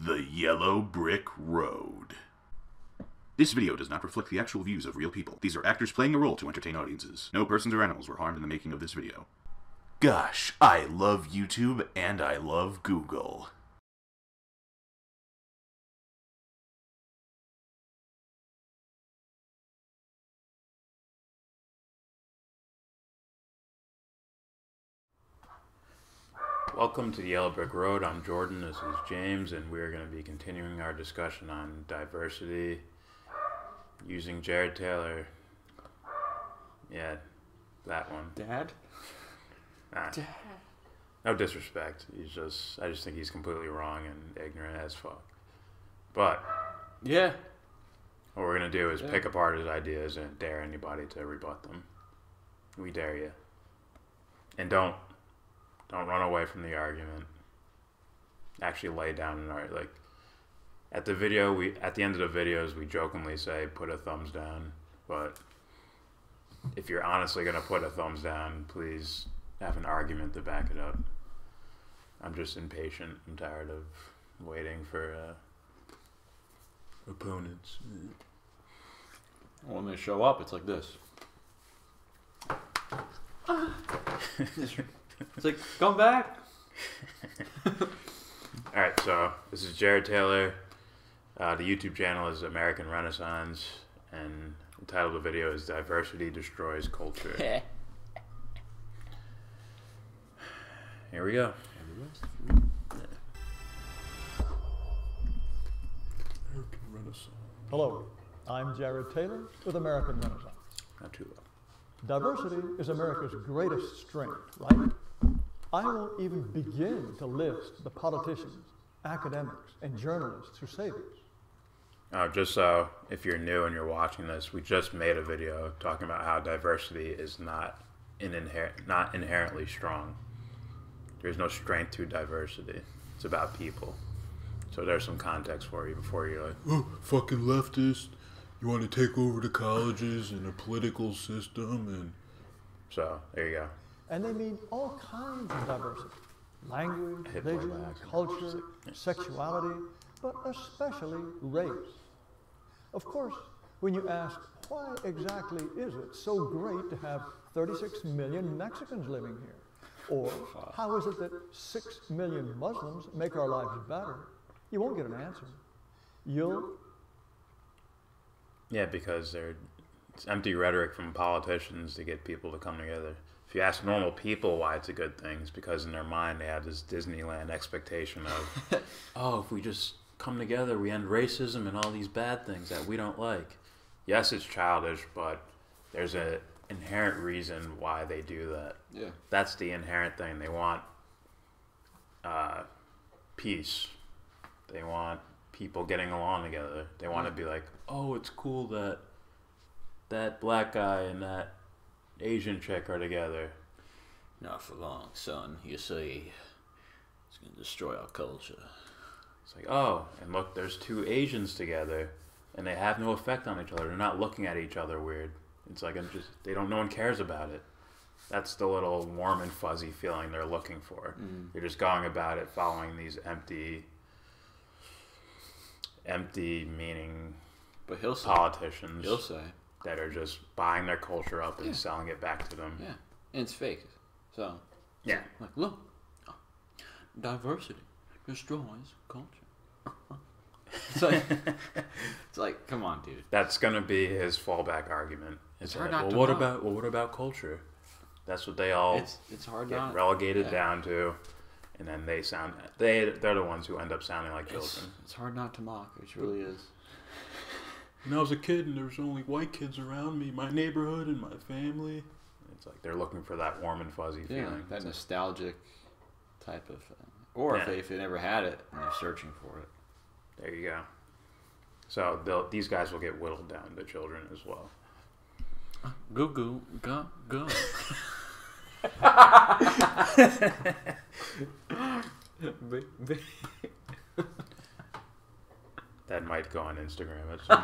The Yellow Brick Road. This video does not reflect the actual views of real people. These are actors playing a role to entertain audiences. No persons or animals were harmed in the making of this video. Gosh, I love YouTube and I love Google. Welcome to the Yellow Brick Road. I'm Jordan, this is James, and we're going to be continuing our discussion on diversity using Jared Taylor. Yeah, that one. Dad? Dad. No disrespect. I just think he's completely wrong and ignorant as fuck. But Yeah. what we're going to do is pick apart his ideas and dare anybody to rebut them. We dare you. And don't run away from the argument. Actually lay down an argument. Like, at the end of the videos, we jokingly say, put a thumbs down. But if you're honestly going to put a thumbs down, please have an argument to back it up. I'm just impatient. I'm tired of waiting for opponents. When they show up, it's like this. It's like, come back. Alright, so this is Jared Taylor. The YouTube channel is American Renaissance, and the title of the video is Diversity Destroys Culture. Here we go. American Renaissance. Hello, I'm Jared Taylor with American Renaissance. Not too low. Diversity is America's greatest strength, right? I won't even begin to list the politicians, academics, and journalists who say this. Just so if you're new and you're watching this, we just made a video talking about how diversity is not inherently strong. There's no strength to diversity. It's about people. So there's some context for you before you're like, oh, fucking leftist. You want to take over the colleges and the political system, and so there you go. And they mean all kinds of diversity. Language, Hit my religion, back. culture, sexuality, but especially race. Of course, when you ask, why exactly is it so great to have 36 million Mexicans living here? Or how is it that 6 million Muslims make our lives better? You won't get an answer. Yeah, because it's empty rhetoric from politicians to get people to come together. If you ask normal people why it's a good thing, it's because in their mind they have this Disneyland expectation of, oh, if we just come together, we end racism and all these bad things that we don't like. Yes, it's childish, but there's an inherent reason why they do that. Yeah. That's the inherent thing. They want peace. They want people getting along together. They want to be like, oh, it's cool that that black guy and that Asian chick are together. Not for long, son. You see, it's going to destroy our culture. It's like, oh, and look, there's two Asians together, and they have no effect on each other. They're not looking at each other weird. It's like, no one cares about it. That's the little warm and fuzzy feeling they're looking for. They're just going about it following these empty meaning But he'll say, politicians. He'll say. That are just buying their culture up and selling it back to them. Yeah. And it's fake. So. Yeah. Like, look. Diversity destroys culture. It's like, come on, dude. That's gonna be his fallback argument. It's like, hard not to what about culture? That's what they all It's hard get not relegated down to, and then they're the ones who end up sounding like children. It's hard not to mock. It really is. When I was a kid and there was only white kids around me, my neighborhood and my family. It's like they're looking for that warm and fuzzy feeling. That nostalgic type of thing. Or if they never had it and they're searching for it. There you go. So these guys will get whittled down to children as well. Go, go, go, go. That might go on Instagram at some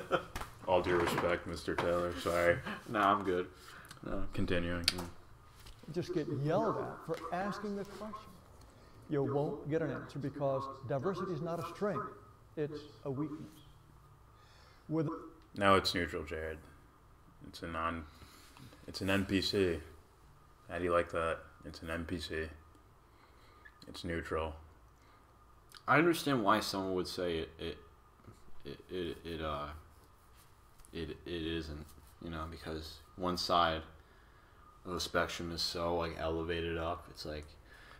point. All due respect, Mr. Taylor. Sorry. No, I'm good. No. Continuing. just get yelled at for asking the question. You won't get an answer because diversity is not a strength, it's a weakness. With No, it's neutral, Jared. It's an NPC. How do you like that? It's an NPC. It's neutral. I understand why someone would say it isn't, you know, because one side of the spectrum is so like elevated up. It's like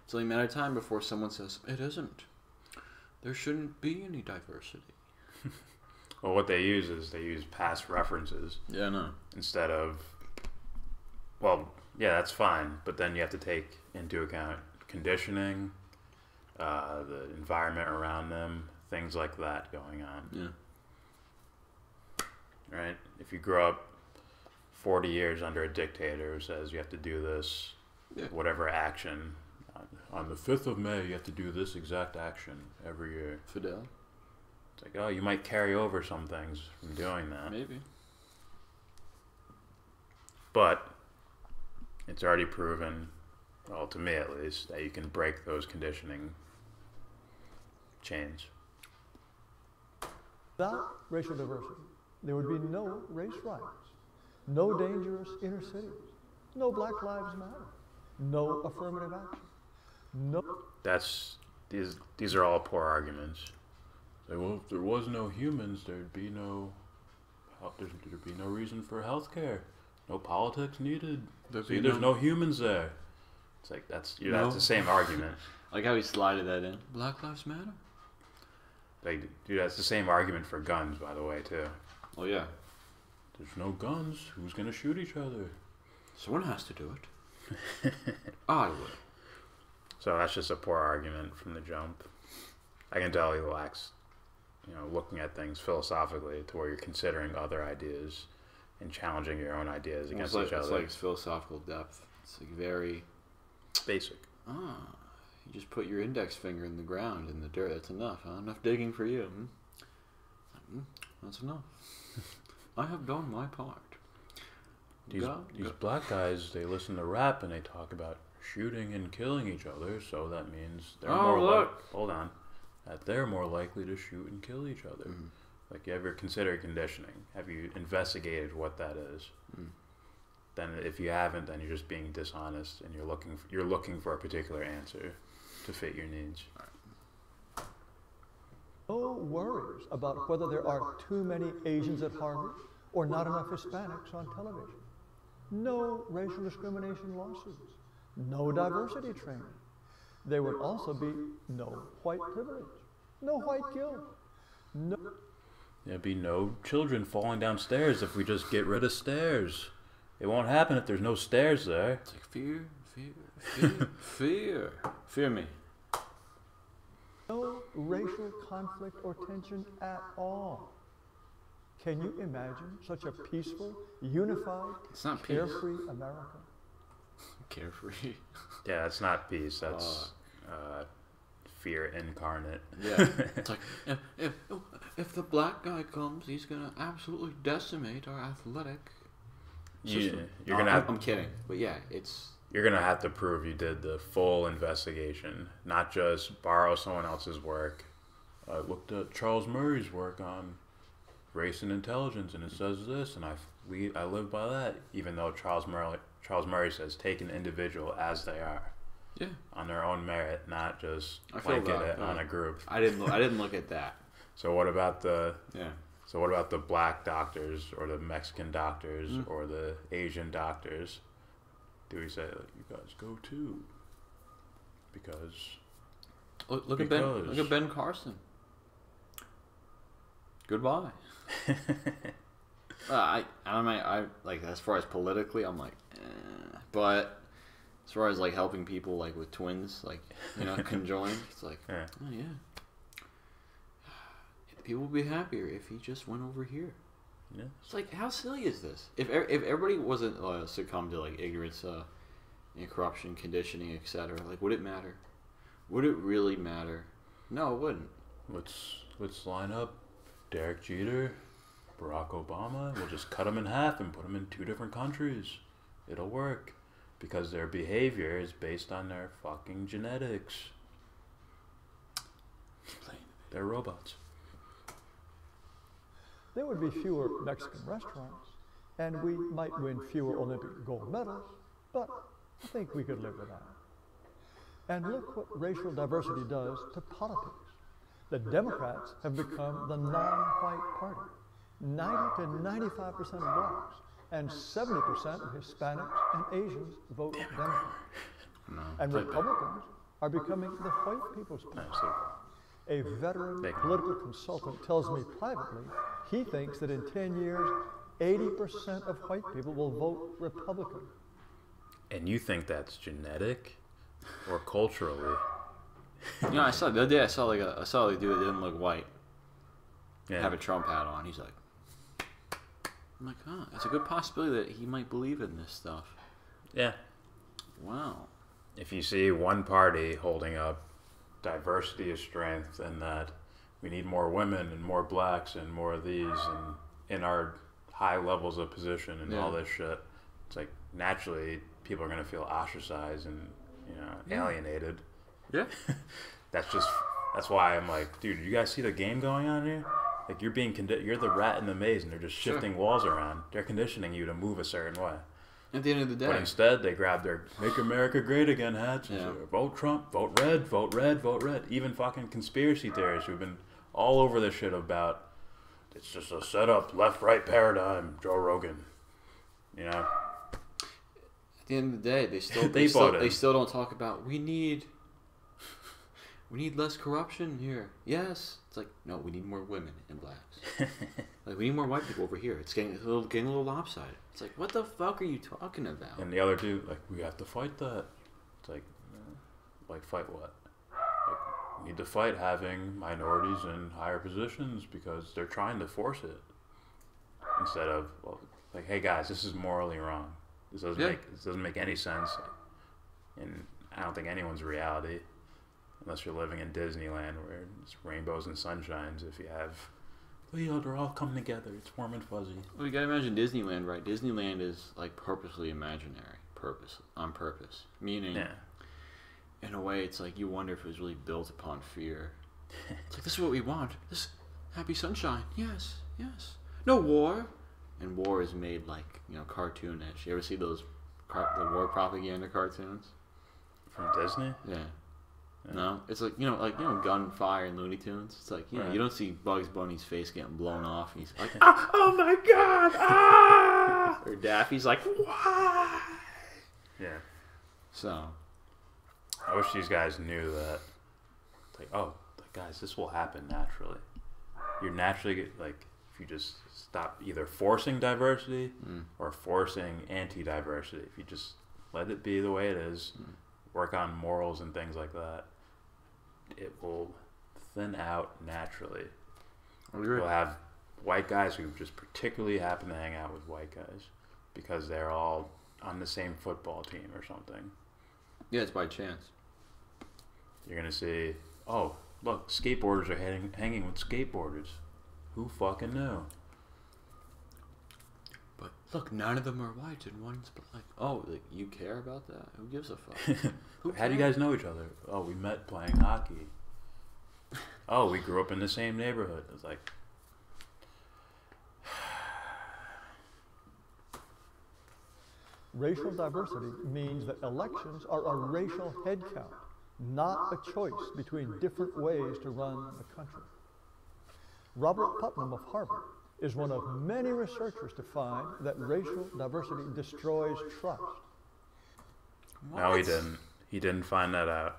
it's only a matter of time before someone says it isn't. There shouldn't be any diversity. Well, what they use is they use past references. Yeah, no. Instead of, well, yeah, that's fine, but then you have to take into account conditioning, the environment around them, things like that going on. Yeah. Right? If you grow up 40 years under a dictator who says you have to do this, whatever action, on the 5th of May, you have to do this exact action every year. Fidel? It's like, oh, you might carry over some things from doing that. Maybe. But it's already proven, well, to me at least, that you can break those conditioning chains. without racial diversity, there would be no race riots, no dangerous inner cities, no Black Lives Matter, no affirmative action, no... These are all poor arguments. Say, well, if there was no humans, there'd be no reason for healthcare. No politics needed. There's no humans there. It's like that's the same argument. Like how he slided that in. Black Lives Matter. Like, dude, that's the same argument for guns, by the way, too. Oh yeah. There's no guns. Who's gonna shoot each other? Someone has to do it. I would. So that's just a poor argument from the jump. I can tell he lacks, looking at things philosophically to where you're considering other ideas and challenging your own ideas against each other. It's like philosophical depth. It's like very basic. You just put your index finger in the ground, in the dirt. That's enough, huh? Enough digging for you. That's enough. I have done my part. These black guys, they listen to rap and they talk about shooting and killing each other, so that means they're that they're more likely to shoot and kill each other. Mm. Like, you ever considered conditioning? Have you investigated what that is? Mm. Then if you haven't, then you're just being dishonest and you're looking for a particular answer to fit your needs. No worries about whether there are too many Asians at Harvard or not enough Hispanics on television. No racial discrimination lawsuits. No diversity training. There would also be no white privilege, no white guilt, no... There'd be no children falling downstairs if we just get rid of stairs. It won't happen if there's no stairs there. It's like fear. Fear me. No racial conflict or tension at all. Can you imagine such a peaceful, unified, carefree America? Carefree. Yeah, that's not peace. That's fear incarnate. Yeah. It's like if the black guy comes, he's gonna absolutely decimate our athletic system. I'm kidding, but yeah, you're gonna have to prove you did the full investigation, not just borrow someone else's work. I looked at Charles Murray's work on race and intelligence, and it says this, and I live by that, even though Charles Murray says take an individual as they are, on their own merit, not just blanket it on a group. I didn't look at that. So what about the black doctors or the Mexican doctors or the Asian doctors? Do we say, like, you guys go too? Because look at Ben Carson. Goodbye. I like, as far as politically, I'm like, but as far as like helping people like with twins, like, conjoined, it's like, oh yeah, people would be happier if he just went over here. Yeah. It's like, how silly is this? If everybody wasn't succumbed to like ignorance, corruption, conditioning, etc., like, would it matter? Would it really matter? No, it wouldn't. Let's line up Derek Jeter, Barack Obama. We'll just cut them in half and put them in 2 different countries. It'll work because their behavior is based on their fucking genetics. They're robots. There would be fewer Mexican restaurants, and we might win fewer Olympic gold medals, but I think we could live with that. And look what racial diversity does to politics. The Democrats have become the non-white party. 90 to 95% of blacks and 70% of Hispanics and Asians vote Democrat. And Republicans are becoming the white people's party. A veteran political consultant tells me privately he thinks that in 10 years, 80% of white people will vote Republican. And you think that's genetic or culturally? You know, I saw the other day. I saw a dude that didn't look white. Yeah. Have a Trump hat on. He's like, I'm like, huh, it's a good possibility that he might believe in this stuff. Yeah. Wow. If you see one party holding up diversity is strength and that we need more women and more blacks and more of these and in our high levels of position and all this shit, it's like naturally people are going to feel ostracized and, you know, alienated. Yeah. That's why I'm like, dude, you guys see the game going on here? Like you're you're the rat in the maze and they're just shifting walls around. They're conditioning you to move a certain way. At the end of the day. But instead, they grab their "Make America Great Again" hats and say, vote Trump, vote red, vote red, vote red. Even fucking conspiracy theorists who've been all over this shit about it's just a setup, left-right paradigm, Joe Rogan. You know? At the end of the day, they still don't talk about we need less corruption here. Yes. It's like, no, we need more women and blacks. Like, we need more white people over here. It's getting a little lopsided. It's like, what the fuck are you talking about? And the other dude, like, we have to fight that. It's like fight what? Like, we need to fight having minorities in higher positions because they're trying to force it. Instead of, well, like, hey guys, this is morally wrong. This doesn't make any sense. And I don't think anyone's reality. Unless you're living in Disneyland where it's rainbows and sunshines. If you have, they're all coming together. It's warm and fuzzy. Well, you gotta imagine Disneyland, right? Disneyland is like purposely imaginary, on purpose. Meaning, in a way, it's like you wonder if it was really built upon fear. It's like, this is what we want. This happy sunshine. Yes, yes. No war. And war is made like, you know, cartoonish. You ever see those the war propaganda cartoons? From Disney? Yeah. No, it's like gunfire and Looney Tunes. It's like you don't see Bugs Bunny's face getting blown off, and he's like, "Oh my god!" Ah! Or Daffy's like, "Why?" Yeah. So, I wish these guys knew that. It's like, guys, this will happen naturally. You're naturally like if you just stop either forcing diversity or forcing anti-diversity. If you just let it be the way it is, work on morals and things like that, it will thin out naturally. We'll have white guys who just particularly happen to hang out with white guys because they're all on the same football team or something. Yeah, it's by chance. You're going to see, oh, look, skateboarders are hanging with skateboarders. Who fucking knew? But look, none of them are white and one's black. Oh, like, you care about that? Who gives a fuck? How do you guys know each other? Oh, we met playing hockey. Oh, we grew up in the same neighborhood. It's like... Racial diversity means that elections are a racial head count, not a choice between different ways to run the country. Robert Putnam of Harvard is one of many researchers to find that racial diversity destroys trust. What? No, he didn't. He didn't find that out.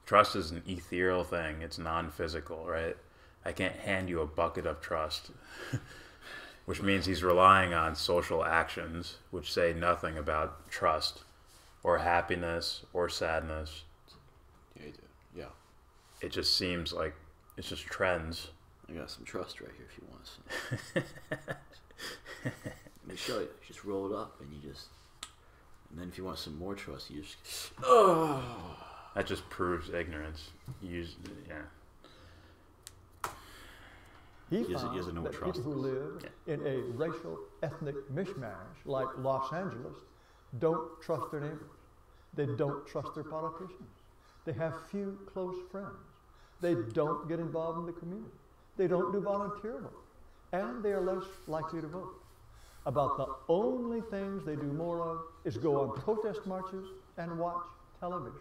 Trust is an ethereal thing. It's non-physical, right? I can't hand you a bucket of trust. Which means he's relying on social actions which say nothing about trust or happiness or sadness. Yeah, you do. Yeah. It just seems like it's just trends. I got some trust right here if you want some. Let me show you. Just roll it up and and then if you want some more trust, you just... Oh! That just proves ignorance. Yeah. He doesn't found know that trust people who live in a racial ethnic mishmash like Los Angeles don't trust their neighbors. They don't trust their politicians. They have few close friends. They don't get involved in the community. They don't do volunteer work. And they are less likely to vote. About the only things they do more of is go on protest marches and watch television.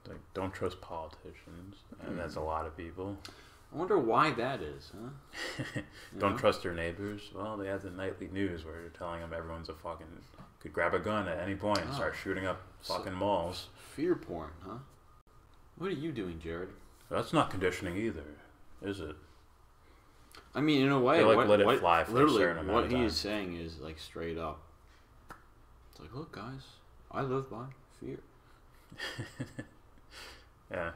Like, don't trust politicians, and that's a lot of people. I wonder why that is, huh? Don't trust your neighbors. Well, they have the nightly news where they're telling them everyone's a fucking could grab a gun at any point and start shooting up fucking malls. Fear porn, huh? What are you doing, Jared? That's not conditioning either, is it? I mean, in a way, They let it fly for a literally certain amount what of he time. is saying is like straight up. It's like, look, guys, I live by fear. Yeah.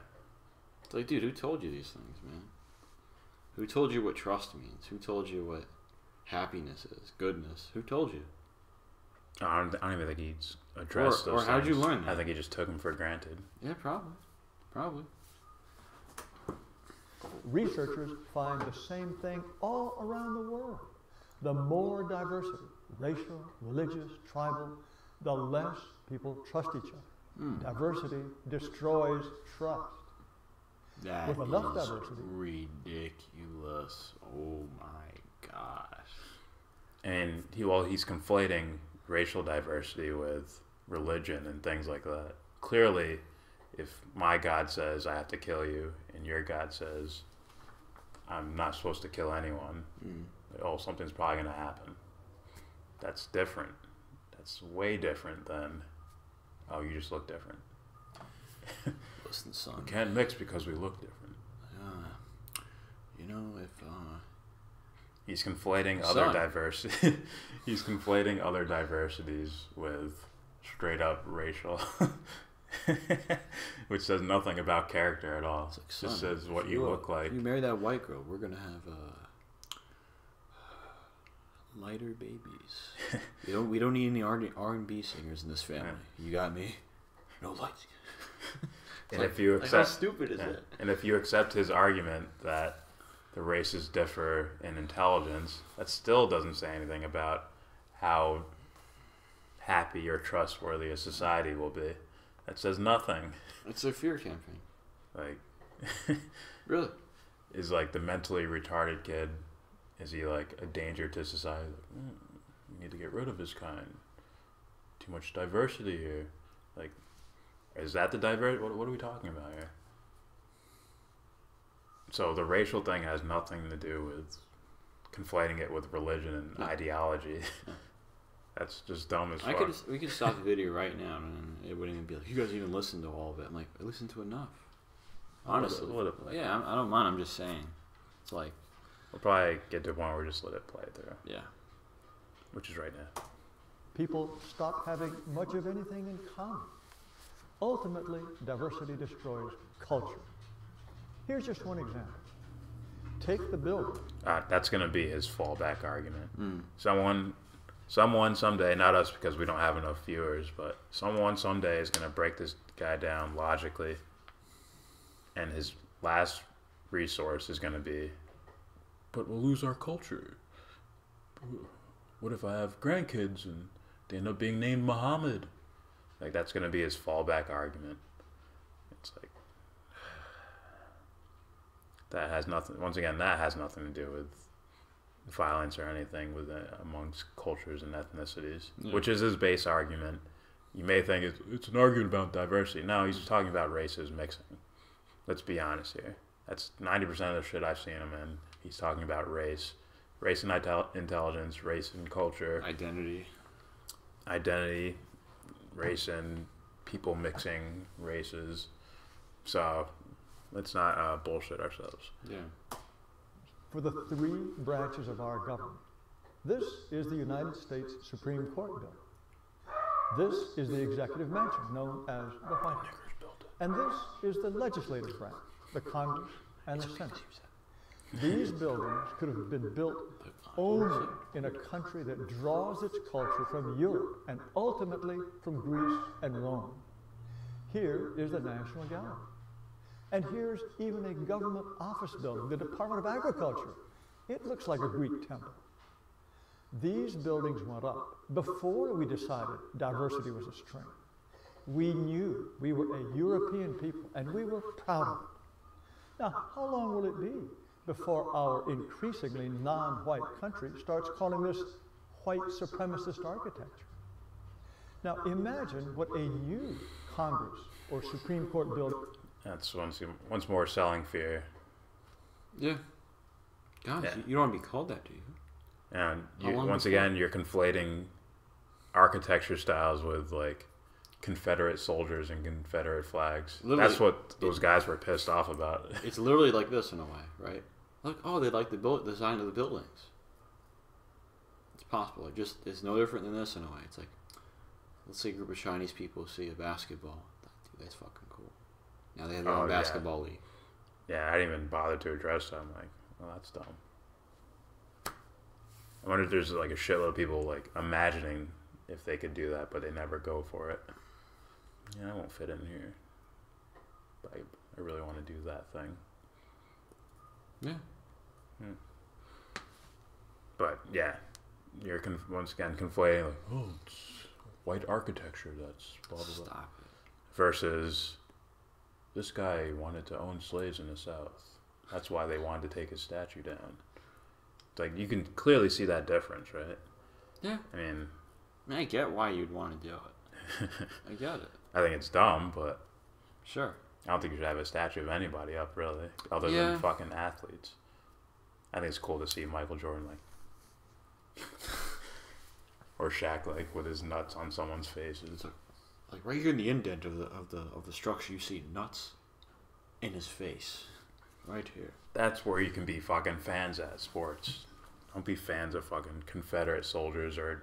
It's like, dude, who told you these things, man? Who told you what trust means? Who told you what happiness is, goodness? Who told you? I don't even think he's addressed those Or how'd you things. learn that? I think he just took them for granted. Yeah, probably. Researchers find the same thing all around the world. The more diversity, racial, religious, tribal, the less people trust each other. Diversity destroys trust. That With enough is diversity. ridiculous. Oh my gosh. And he's conflating racial diversity with religion and things like that. Clearly, if my God says I have to kill you and your God says I'm not supposed to kill anyone, something's probably going to happen. That's different. That's way different than, oh, you just look different. Listen, son. We can't mix because we look different. You know, if He's conflating Son. other diversity. He's conflating other diversities with straight up racial, which says nothing about character at all. it's like, It just son, says what if you look like. If you marry that white girl, we're gonna have lighter babies. we don't need any R&B singers in this family. You got me. No lights. And if you Like, accept, how stupid is that? And if you accept his argument that the races differ in intelligence, that still doesn't say anything about how happy or trustworthy a society will be. That says nothing. It's a fear campaign. Like, Really? is like the mentally retarded kid, is he like a danger to society? Like, we need to get rid of his kind. Too much diversity here. Like, is that the diversity? What are we talking about here? So the racial thing has nothing to do with conflating it with religion and ideology. That's just dumb as fuck. We could stop the video right now, and it wouldn't even be like, you guys even listen to all of it. I'm like, I listened to enough. Honestly. Yeah, I don't mind. I'm just saying. It's like, We'll probably get to a point where we just let it play through, yeah. which is right now. People stop having much of anything in common. Ultimately, diversity destroys culture. Here's just one example. Take the building. That's going to be his fallback argument. Someone someday, not us because we don't have enough viewers, but someone someday is going to break this guy down logically, and his last resource is going to be, but we'll lose our culture. What if I have grandkids and they end up being named Muhammad? Like, that's going to be his fallback argument. It's like, that has nothing, once again, that has nothing to do with violence or anything with amongst cultures and ethnicities, which is his base argument. You may think it's an argument about diversity. No, he's talking about races mixing. Let's be honest here. That's 90% of the shit I've seen him in. He's talking about race and intelligence, race and culture, identity, race and people mixing races. So let's not bullshit ourselves. Yeah. For the three branches of our government. This is the United States Supreme Court bill. This is the executive mansion, known as the White House. And this is the legislative branch, the Congress and the Senate. These buildings could have been built only in a country that draws its culture from Europe and ultimately from Greece and Rome. Here is the National Gallery. And here's even a government office building, the Department of Agriculture. It looks like a Greek temple. These buildings went up before we decided diversity was a strength. We knew we were a European people, and we were proud of it. Now, how long will it be before our increasingly non-white country starts calling this white supremacist architecture? Now, imagine what a new Congress or Supreme Court building... That's once more selling fear. Yeah. Gosh, Yeah. you don't want to be called that, do you? And How long once before? again, you're conflating architecture styles with like Confederate soldiers and Confederate flags. Literally, That's what those guys were pissed off about. It's literally like this in a way, right? Like, oh, they like the design of the buildings. It's possible. It's no different than this in a way. It's like, let's say a group of Chinese people see a basketball. Dude, that's fucking cool. Now they have their own yeah. basketball league. Yeah, I didn't even bother to address that. I'm like, well, that's dumb. I wonder if there's like a shitload of people like imagining if they could do that, but they never go for it. Yeah, I won't fit in here. But I really want to do that thing. Yeah. But yeah, you're once again conflating like, oh, it's white architecture that's blah blah blah. Stop it. Versus this guy wanted to own slaves in the South. That's why they wanted to take his statue down. It's like you can clearly see that difference, right? Yeah. I mean, I get why you'd want to do it. I get it. I think it's dumb, but Sure. I don't think you should have a statue of anybody up, really, other Yeah. than fucking athletes. I think it's cool to see Michael Jordan, like, or Shaq, like, with his nuts on someone's faces. Like right here in the indent of the structure, you see nuts in his face. Right here. That's where you can be fucking fans at sports. Don't be fans of fucking Confederate soldiers or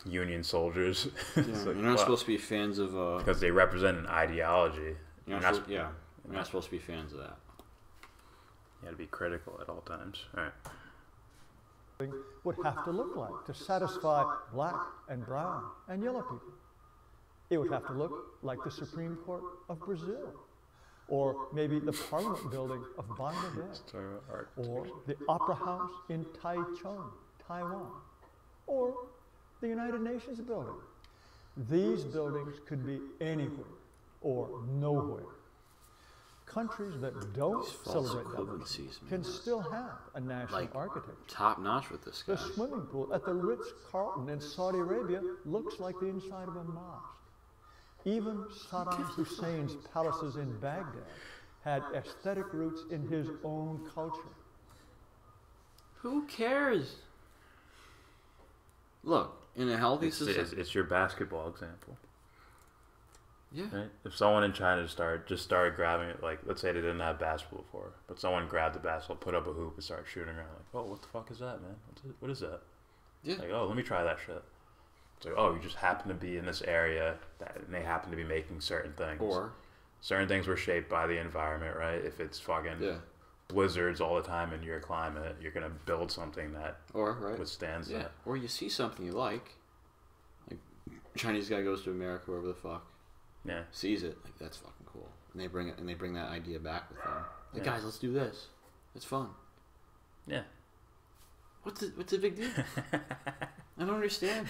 Union soldiers. Yeah, It's you're like, not well, supposed to be fans of. because they represent an ideology. You're not supposed, yeah, you're not supposed to be fans of that. You got to be critical at all times. All right. would have to look like to satisfy black and brown and yellow people. It would have to look like the Supreme Court of Brazil, or maybe the Parliament building of Bangladesh, or the Opera House in Taichung, Taiwan, or the United Nations building. These buildings could be anywhere or nowhere. Countries that don't celebrate diversity can still have a national Like, architecture. top notch with this guy. The swimming pool at the Ritz-Carlton in Saudi Arabia looks like the inside of a mosque. Even Saddam Hussein's palaces in Baghdad had aesthetic roots in his own culture. Who cares? Look, in a healthy society. It's your basketball example. Yeah. Right? If someone in China just started grabbing it, like, let's say they didn't have basketball before, but someone grabbed the basketball, put up a hoop, and started shooting around, like, oh, what the fuck is that, man? What is that? Yeah. Like, oh, let me try that shit. It's like, oh, you just happen to be in this area, and they happen to be making certain things. Or certain things were shaped by the environment, right? If it's fucking blizzards all the time in your climate, you're going to build something that withstands that. Or you see something you like Chinese guy goes to America, wherever the fuck. Yeah. Sees it, like, that's fucking cool. And they bring that idea back with them. Like, guys, let's do this. It's fun. Yeah. What's the big deal? I don't understand.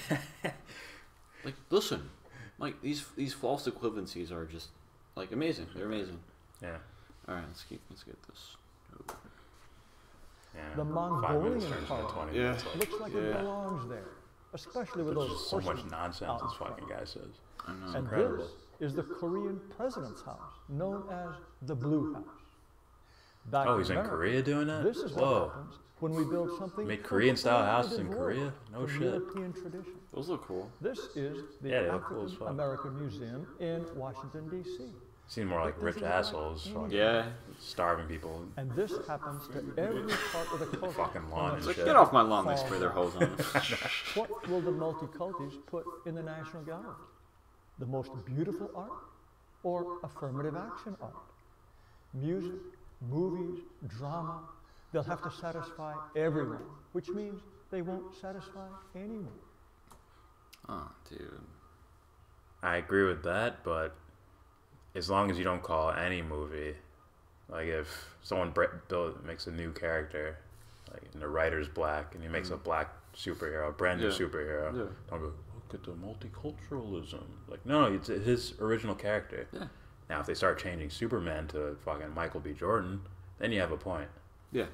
Like, listen, like, these false equivalencies are just, like, amazing. They're amazing. Yeah. All right, let's get this. Ooh. Yeah. The 5 Mongolian minutes turns into part 20 minutes. looks like it belongs there, especially with There's those just so much horses nonsense out this in front. fucking guy says. I know. And incredible. this is the Korean president's house, known as the Blue House. Back Oh, he's in America, Korea doing that? This is what Whoa. happens when we build something Make Korean-style completely houses in divorced Korea? No from shit. European tradition. Those look cool. This is the Yeah, they look cool as African fuck. American Museum in Washington, D.C. Seem more like rich assholes fucking Yeah. starving people. And this happens to every part of the culture. Fucking lawn and It's like, shit. get off my lawn, they spray their hose on. What will the multiculties put in the National Gallery? The most beautiful art or affirmative action art? Music, movies, drama, they'll have to satisfy everyone, which means they won't satisfy anyone. Oh, dude. I agree with that, but as long as you don't call any movie, like if someone makes a new character, Like, and the writer's black, and he makes a black superhero, a brand new superhero. Yeah. Don't go, look at the multiculturalism. Like, no, it's his original character. Yeah. Now, if they start changing Superman to fucking Michael B. Jordan, then you have a point. Yeah.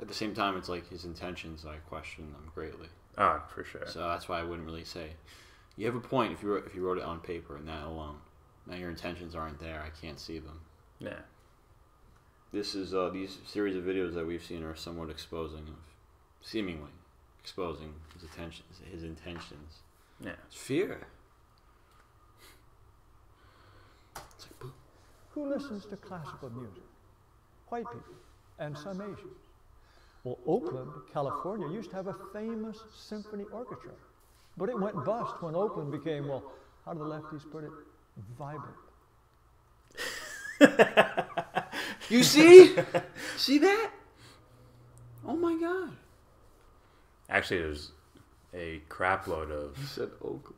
At the same time, it's like his intentions, I question them greatly. Oh, for sure. So that's why I wouldn't really say. You have a point if you wrote it on paper and that alone. Now your intentions aren't there. I can't see them. Yeah. This is these series of videos that we've seen are somewhat seemingly exposing his intentions. Yeah. It's fear. It's like, boom. Who listens to classical music? White people and some Asians. Well, Oakland, California used to have a famous symphony orchestra, but it went bust when Oakland became, well, how do the lefties put it, vibrant. You see? See that? Oh my God. Actually, there's a crap load of... You said Oakland.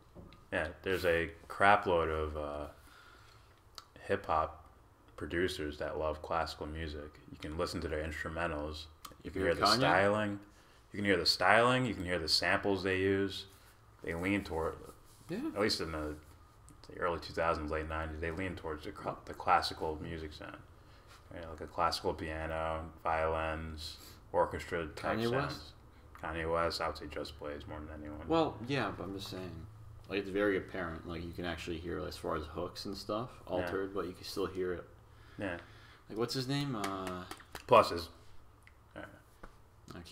Yeah, there's a crap load of hip-hop producers that love classical music. You can listen to their instrumentals. You can hear the styling. You can hear the styling. You can hear the samples they use. They lean toward, at least in the early 2000s, late 90s, they lean towards the classical music sound. You know, like a classical piano, violins, orchestra type sounds. West? Kanye West, I would say Just Blaze more than anyone. Well, yeah, but I'm just saying. Like, it's very apparent. Like, you can actually hear, as far as hooks and stuff, altered, but you can still hear it. Yeah. Like, what's his name? Plus, is...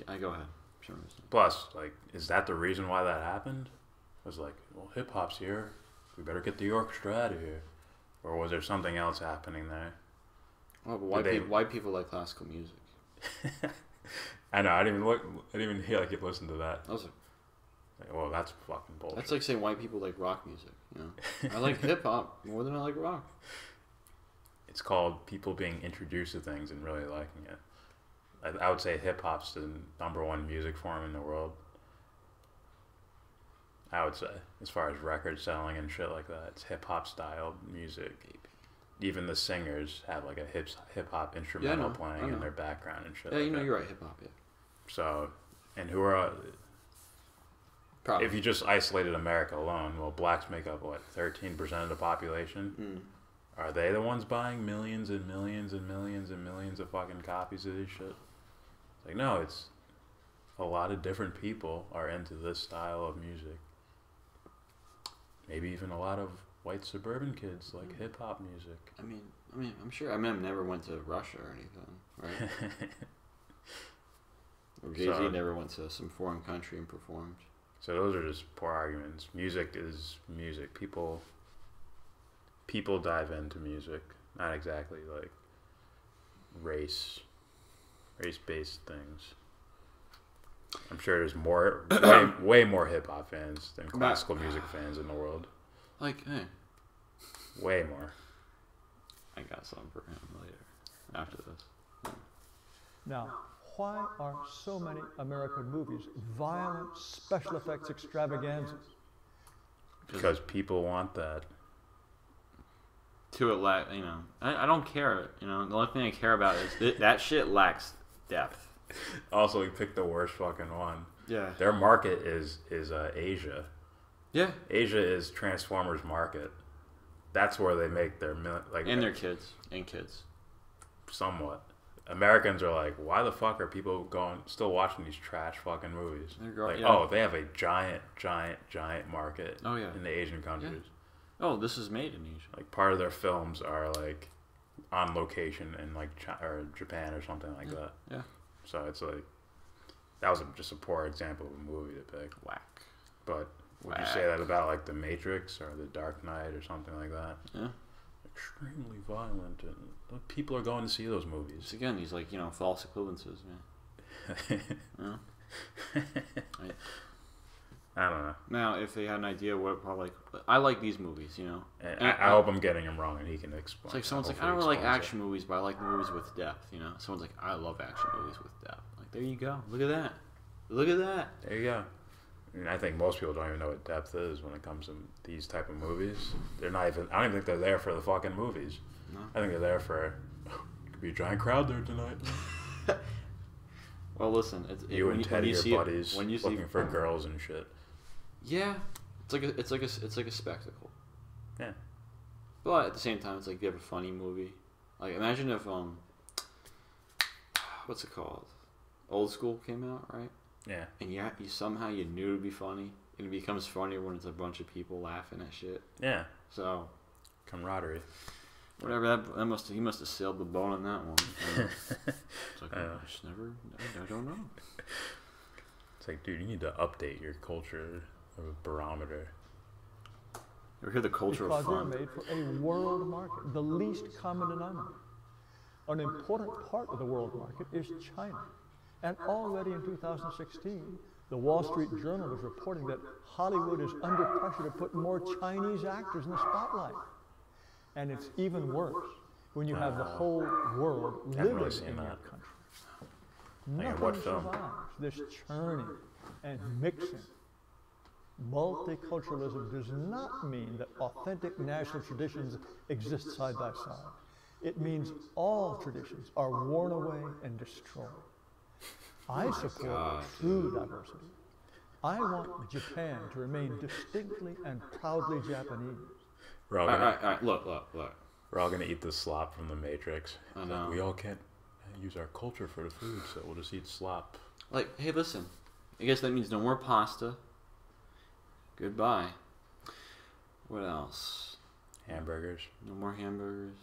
I go ahead. Sure. Plus, like, is that the reason why that happened? It was like, well, hip-hop's here. We better get the orchestra out of here. Or was there something else happening there? Oh, but white people like classical music. I know. I didn't even hear like you listen to that. Also, like, well, that's fucking bullshit. That's like saying white people like rock music. You know, I like hip hop more than I like rock. It's called people being introduced to things and really liking it. I would say hip hop's the #1 music form in the world. I would say, as far as record selling and shit like that, it's hip hop style music. Even the singers have like a hip hop instrumental playing in their background and shit. Yeah, like you know, that. you're right, hip hop. Yeah. So, and who are? Probably. If you just isolated America alone, well, blacks make up what 13% of the population. Mm. Are they the ones buying millions and millions and millions and millions of fucking copies of this shit? It's like, no, it's a lot of different people are into this style of music. Maybe even a lot of white suburban kids like hip hop music. I mean, I'm sure. I never went to Russia or anything, right? Or Jay-Z never went to some foreign country and performed. So those are just poor arguments. Music is music. People dive into music, not exactly like race-based things. I'm sure there's way more hip hop fans than classical music fans in the world. Like, hey, way more. I got something for him later after this. Now, why are so many American movies violent special effects extravaganzas? Because people want that. To it, you know, I don't care. You know, the only thing I care about is that shit lacks depth. Also, we picked the worst fucking one. Yeah. Their market is Asia. Yeah. Asia is Transformers market. That's where they make their like. And their kids. And kids. Somewhat. Americans are like, why the fuck are people still watching these trash fucking movies? Oh, they have a giant market. Oh, yeah. In the Asian countries. Yeah. Oh, this is made in Asia. Like part of their films are like on location in like or Japan or something like that. Yeah. So it's like that was just a poor example of a movie to pick. Whack. But would you say that about like The Matrix or The Dark Knight or something like that? Yeah. Extremely violent, and people are going to see those movies. It's, again, these like, you know, false equivalences, man. Yeah. I don't know. Now, if they had an idea what probably I like these movies, you know. And I hope I'm getting him wrong, and he can explain. It's like someone's like, I don't really like action movies, but I like movies with depth, you know. Someone's like, I love action movies with depth. Like, there you go. Look at that. Look at that. There you go. I mean, I think most people don't even know what depth is when it comes to these type of movies. They're not even. I don't even think they're there for the fucking movies. No. I think they're there for. Could be a giant crowd there tonight. Well, listen, You and Teddy are buddies when you see looking for girls and shit. Yeah, it's like a spectacle. Yeah. But at the same time, it's like you have a funny movie. Like imagine if what's it called? Old School came out, right? Yeah. And you somehow you knew it'd be funny, and it becomes funnier when it's a bunch of people laughing at shit. Yeah. So. Camaraderie. Whatever he must have sailed the boat on that one. It's like I don't know. It's like, dude, you need to update your culture of a barometer. You ever hear the culture of fun? Because they're made for a world market, the least common denominator. An important part of the world market is China. And already in 2016, the Wall Street Journal was reporting that Hollywood is under pressure to put more Chinese actors in the spotlight. And it's even worse when you have the whole world living in your country. Nothing survives this churning and mixing. Multiculturalism does not mean that authentic national traditions exist side by side. It means all traditions are worn away and destroyed. I support true diversity. I want Japan to remain distinctly and proudly Japanese. All right, look. We're all gonna eat the slop from the Matrix. I know. We all can't use our culture for the food, so we'll just eat slop. Like, hey, listen. I guess that means no more pasta. Goodbye. What else? Hamburgers. No more hamburgers.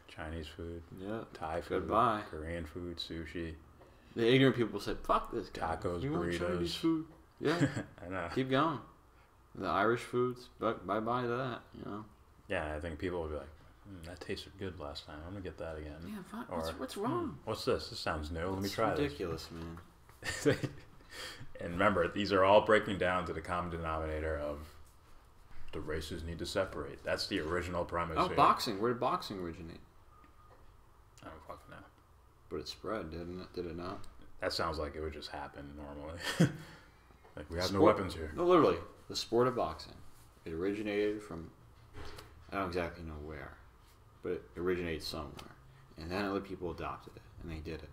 Chinese food. Yeah. Thai food. Goodbye. Korean food. Sushi. The ignorant people say, "Fuck this guy." Tacos, you want burritos. Chinese food? Yeah. I know. Keep going. The Irish foods, bye bye to that. You know. Yeah, I think people will be like, that tasted good last time. I'm gonna get that again. Yeah, fuck. Or, What's wrong? What's this? This sounds new. Let me try Ridiculous, man. this. And remember, these are all breaking down to the common denominator of the races need to separate. That's the original premise. Oh, here. boxing. Where did boxing originate? I don't fucking know. But it spread, didn't it? Did it not? That sounds like it would just happen normally. Like, we have no weapons here. No, literally. The sport of boxing. It originated from, I don't exactly know where, but it originated somewhere. And then other people adopted it, and they did it.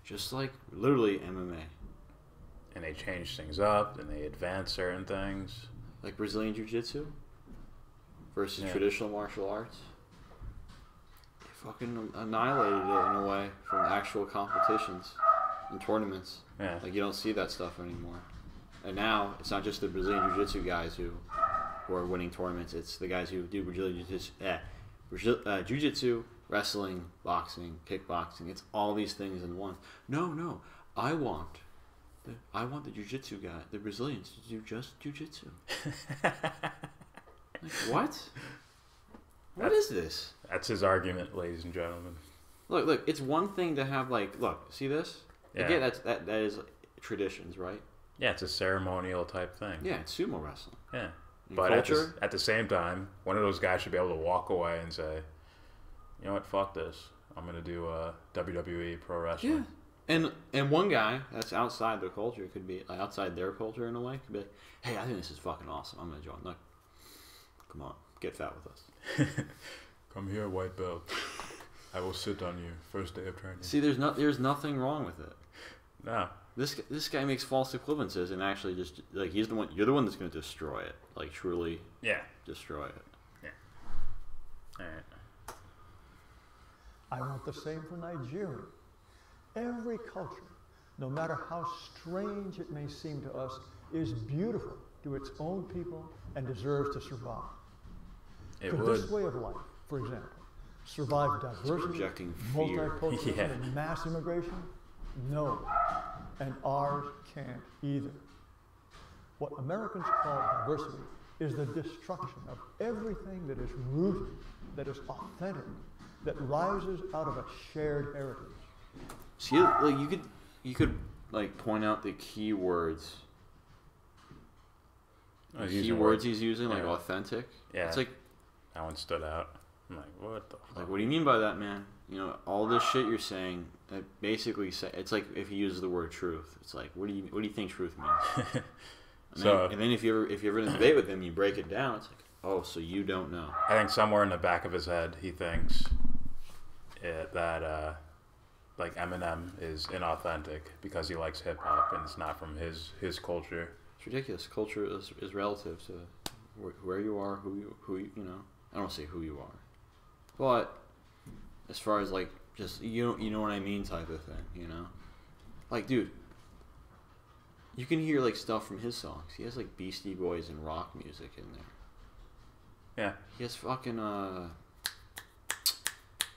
Just like, literally, MMA. And they changed things up, and they advanced certain things. Like Brazilian Jiu-Jitsu versus traditional martial arts. They fucking annihilated it in a way from actual competitions and tournaments. Yeah. Like, you don't see that stuff anymore. And now, it's not just the Brazilian Jiu-Jitsu guys who are winning tournaments. It's the guys who do Brazilian Jiu-Jitsu, wrestling, boxing, kickboxing. It's all these things in one. No. I want the Jiu-Jitsu guy, the Brazilians, to do just Jiu-Jitsu. Like, what? What is this? That's his argument, ladies and gentlemen. Look. It's one thing to have, like, look, see this? Yeah. Again, that is traditions, right? Yeah, it's a ceremonial type thing. Yeah, it's sumo wrestling. Yeah. In But culture, at the same time, one of those guys should be able to walk away and say, you know what, fuck this. I'm going to do WWE pro wrestling. yeah. And one guy that's outside the culture could be outside their culture in a way could be like, hey, I think this is fucking awesome. I'm gonna join. Like, come on, get fat with us. Come here, white belt. I will sit on you first day of training. See, there's nothing wrong with it. No. This guy makes false equivalences and actually just like you're the one that's gonna destroy it. Like truly. Yeah. Destroy it. Yeah. All right. I want the same for Nigeria. Every culture, no matter how strange it may seem to us, is beautiful to its own people and deserves to survive. Could this way of life, for example, survive diversity, projecting fear. multiculturalism, and mass immigration? No, and ours can't either. What Americans call diversity is the destruction of everything that is rooted, that is authentic, that rises out of a shared heritage. See, like you could like point out the key words. Keywords he's using, like authentic. Yeah. It's like that one stood out. I'm like, what the fuck? Like, what do you mean by that, man? You know, all this shit you're saying, that basically it's like if he uses the word truth. It's like, what do you think truth means? And then if you're ever in a debate with him, you break it down. It's like, oh, so you don't know. I think somewhere in the back of his head, he thinks that like Eminem is inauthentic because he likes hip hop and it's not from his culture. It's ridiculous. Culture is relative to where you are, who you know. I don't say who you are, but as far as like just you know what I mean type of thing, you know. Like, dude, you can hear like stuff from his songs. He has like Beastie Boys and rock music in there. Yeah. He has fucking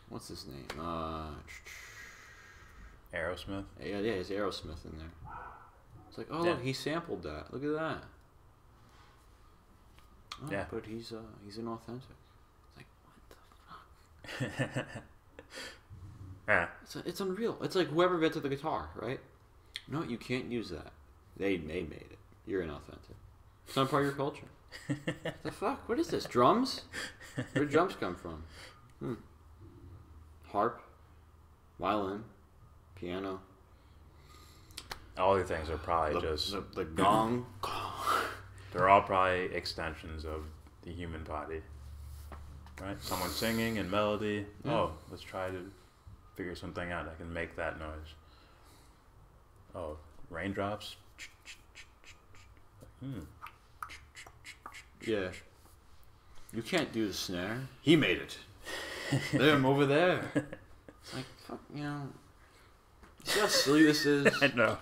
what's his name? Aerosmith. Yeah, he has Aerosmith in there. It's like, oh Yeah. look, he sampled that. Look at that. Oh, Yeah. But he's inauthentic. It's like, what the fuck? Yeah. It's unreal. It's like whoever invented the guitar, right? No, you can't use that. They made it. You're inauthentic. It's not part of your culture. What the fuck? What is this? Drums? Where do drums come from? Harp, violin, piano. All these things are probably just the gong. they're all probably extensions of the human body. Right? Someone singing and melody. Yeah. Oh, let's try to figure something out. I can make that noise. Oh, raindrops. Yeah. You can't do the snare. He made it. Look at him over there. It's like, fuck, you know. You see how silly this is? I know.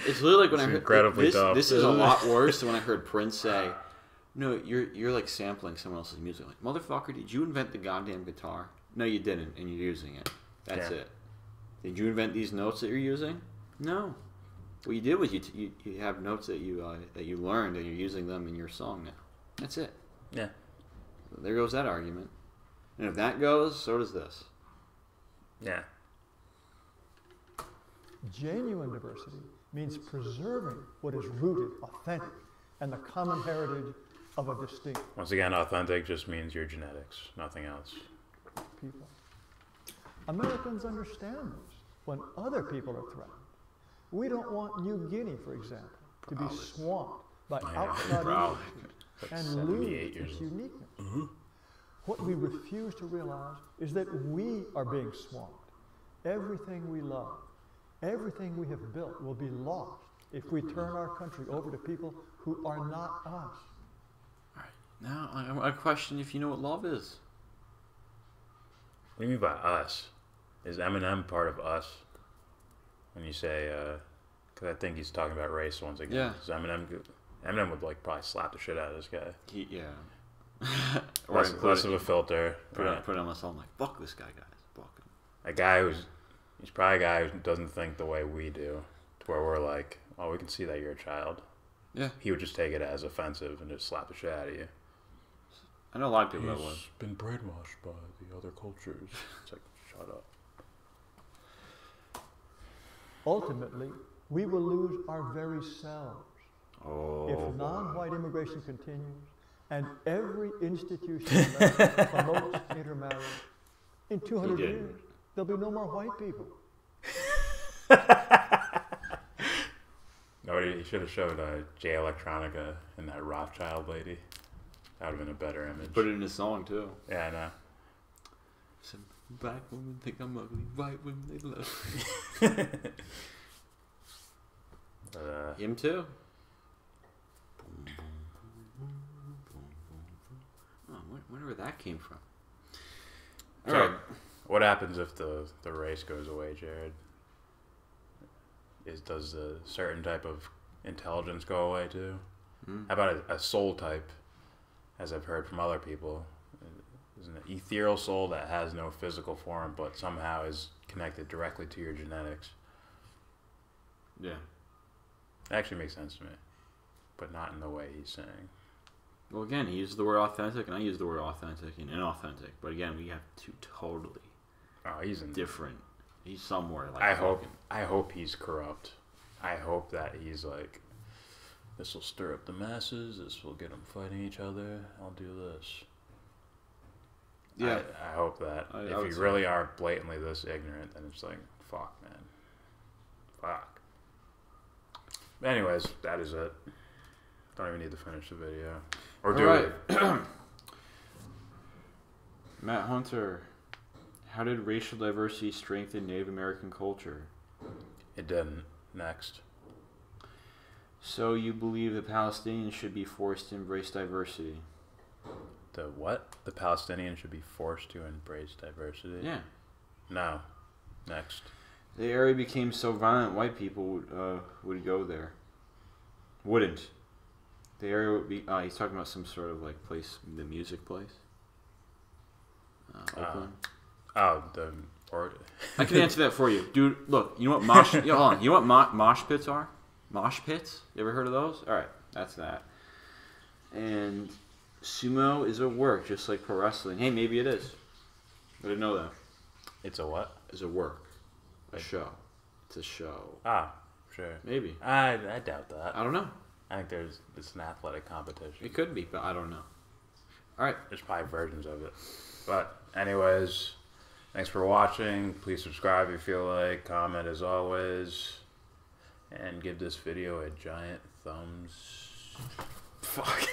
It's literally like when I heard incredibly dumb. This is a lot worse than when I heard Prince say, "No, you're like sampling someone else's music." Like, motherfucker, did you invent the goddamn guitar? No, you didn't, and you're using it. That's Yeah. it. Did you invent these notes that you're using? No. What you did was you have notes that you learned and you're using them in your song now. That's it. Yeah. So there goes that argument. And if that goes, so does this. Yeah. Genuine diversity means preserving what is rooted, authentic, and the common heritage of a distinct Once again, authentic just means your genetics, nothing else. people. Americans understand this when other people are threatened. We don't want New Guinea, for example, to be swamped by outside industries and lose 78 years its old. uniqueness. What we refuse to realize is that we are being swamped. Everything we love, everything we have built will be lost if we turn our country over to people who are not us. All right. Now, I question if you know what love is. What do you mean by us? Is Eminem part of us? When you say, because I think he's talking about race once again. Yeah. Is Eminem would like probably slap the shit out of this guy. Yeah. Less of a filter. Put it on my song like, fuck this guy, guys. Fuck him. A guy he's probably a guy who doesn't think the way we do, to where we're like, oh, we can see that you're a child. Yeah. He would just take it as offensive and just slap the shit out of you. I know a lot of people that would. He's been brainwashed by the other cultures. It's like, shut up. Ultimately, we will lose our very selves Oh. if non-white immigration continues and every institution in America promotes intermarriage. In 200 did. years, there'll be no more white people. No, he should have showed Jay Electronica and that Rothschild lady. That would have been a better image. Put it in his song, too. Yeah, I know. Some black women think I'm ugly, white women, they love me. Him, too. Oh, wonder where that came from. So, Alright. what happens if the race goes away, Jared? Does a certain type of intelligence go away too? How about a soul type, as I've heard from other people? Is an ethereal soul that has no physical form, but somehow is connected directly to your genetics. Yeah. That actually makes sense to me, but not in the way he's saying. Well, again, he used the word authentic, and I used the word authentic and inauthentic. But again, we have two totally Oh, he's in different. He's somewhere like. I hope he's corrupt. I hope that he's like, this will stir up the masses. This will get them fighting each other. I'll do this. Yeah. I hope that. I If would you say. really are blatantly this ignorant, then it's like, fuck, man. Fuck. But anyways, that is it. Don't even need to finish the video. Or do All right. it. Matt Hunter How did racial diversity strengthen Native American culture? It didn't. Next. So you believe the Palestinians should be forced to embrace diversity? The what? The Palestinians should be forced to embrace diversity? Yeah. No. Next. The area became so violent, white people would go there. Wouldn't. The area would be... he's talking about some sort of like place, the music place. Oakland. I can answer that for you, dude. Look, you know what mosh? Hold on. You know what mosh pits are? Mosh pits. You ever heard of those? All right, that's that. And sumo is a work, just like pro wrestling. Hey, maybe it is. I didn't know that. It's a what? It's a work, a show. It's a show. Sure. Maybe. I doubt that. I don't know. I think it's an athletic competition. It could be, but I don't know. All right. There's probably versions of it. But anyways, thanks for watching. Please subscribe if you feel like. Comment as always. And give this video a giant thumbs. Fuck.